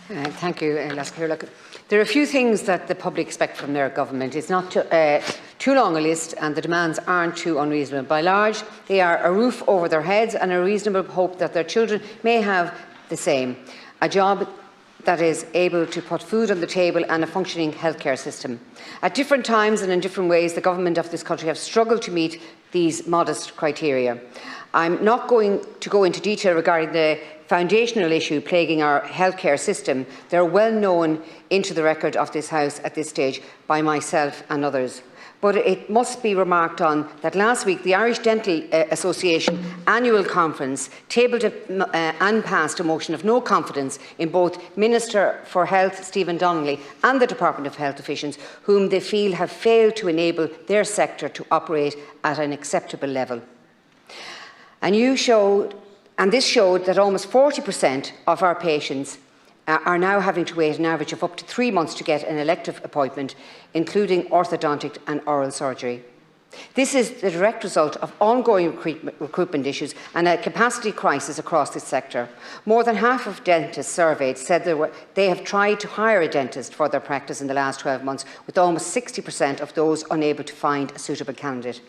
Thank you, Laska. There are a few things that the public expect from their government. It's not too long a list, and the demands aren't too unreasonable. By large, they are a roof over their heads and a reasonable hope that their children may have the same. A job that is able to put food on the table and a functioning healthcare system. At different times and in different ways, the government of this country have struggled to meet these modest criteria. I'm not going to go into detail regarding the foundational issue plaguing our healthcare system. They're well known into the record of this House at this stage by myself and others. But it must be remarked on that last week the Irish Dental Association annual conference tabled and passed a motion of no confidence in both Minister for Health Stephen Donnelly and the Department of Health officials, whom they feel have failed to enable their sector to operate at an acceptable level. And this showed that almost 40% of our patients are now having to wait an average of up to 3 months to get an elective appointment, including orthodontic and oral surgery. This is the direct result of ongoing recruitment issues and a capacity crisis across this sector. More than half of dentists surveyed said they have tried to hire a dentist for their practice in the last 12 months, with almost 60% of those unable to find a suitable candidate.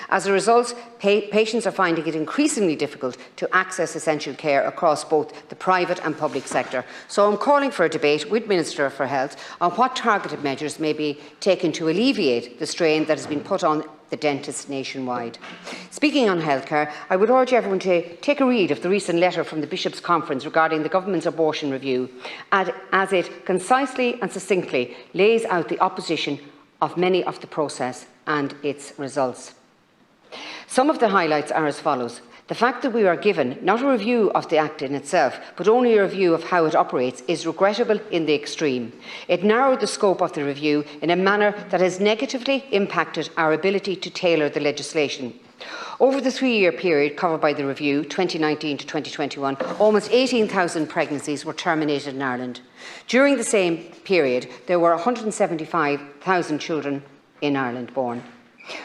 As a result, patients are finding it increasingly difficult to access essential care across both the private and public sector. So I'm calling for a debate with Minister for Health on what targeted measures may be taken to alleviate the strain that has been put on the dentists nationwide. Speaking on healthcare, I would urge everyone to take a read of the recent letter from the Bishops' Conference regarding the government's abortion review, as it concisely and succinctly lays out the opposition of many of the process and its results. Some of the highlights are as follows. The fact that we are given not a review of the Act in itself, but only a review of how it operates, is regrettable in the extreme. It narrowed the scope of the review in a manner that has negatively impacted our ability to tailor the legislation. Over the 3-year period covered by the review, 2019 to 2021, almost 18,000 pregnancies were terminated in Ireland. During the same period, there were 175,000 children in Ireland born.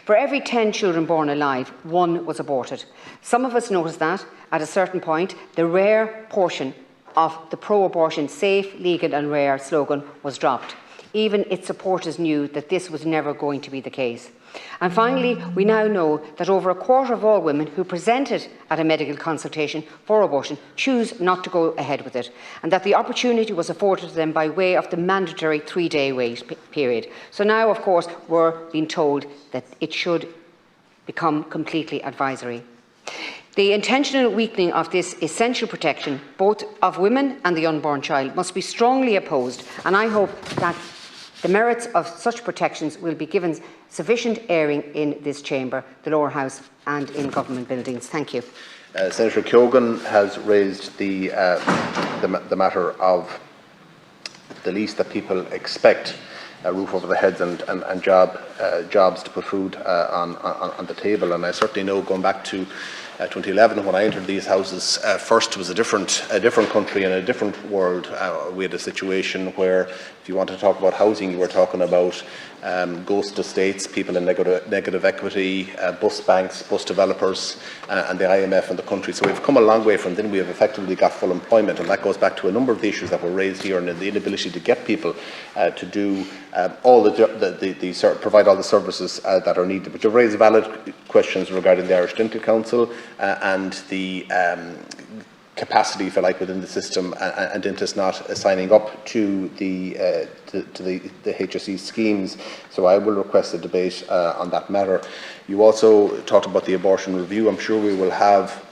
For every 10 children born alive, 1 was aborted. Some of us noticed that, at a certain point, the rare portion of the pro-abortion safe, legal and rare slogan was dropped. Even its supporters knew that this was never going to be the case. And finally, we now know that over a quarter of all women who presented at a medical consultation for abortion choose not to go ahead with it, and that the opportunity was afforded to them by way of the mandatory 3-day wait period. So now, of course, we're being told that it should become completely advisory. The intentional weakening of this essential protection, both of women and the unborn child, must be strongly opposed, and I hope that the merits of such protections will be given sufficient airing in this chamber, the lower house and in government buildings. Thank you. Senator Keogan has raised the matter of the least that people expect, a roof over their heads and jobs to put food on the table. And I certainly know, going back to 2011, when I entered these houses, first was a different country and a different world. We had a situation where, if you want to talk about housing, you were talking about ghost estates, people in negative equity, bus banks, bus developers, and the IMF in the country. So we've come a long way from then. We have effectively got full employment, and that goes back to a number of the issues that were raised here, and the inability to get people to do provide all the services that are needed. But you've raised valid questions regarding the Irish Dental Council and the capacity, if you like, within the system, and dentists not signing up to the HSE schemes. So I will request a debate on that matter. You also talked about the abortion review. I'm sure we will have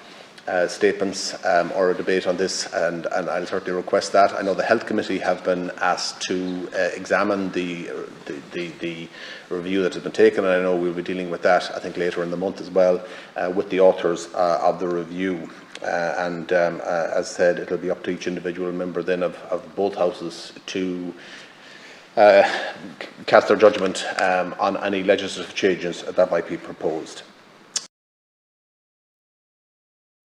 statements or a debate on this, and I'll certainly request that. I know the Health Committee have been asked to examine the review that has been taken, and I know we'll be dealing with that, I think, later in the month as well, with the authors of the review. As said, it will be up to each individual member then of both houses to cast their judgment on any legislative changes that might be proposed.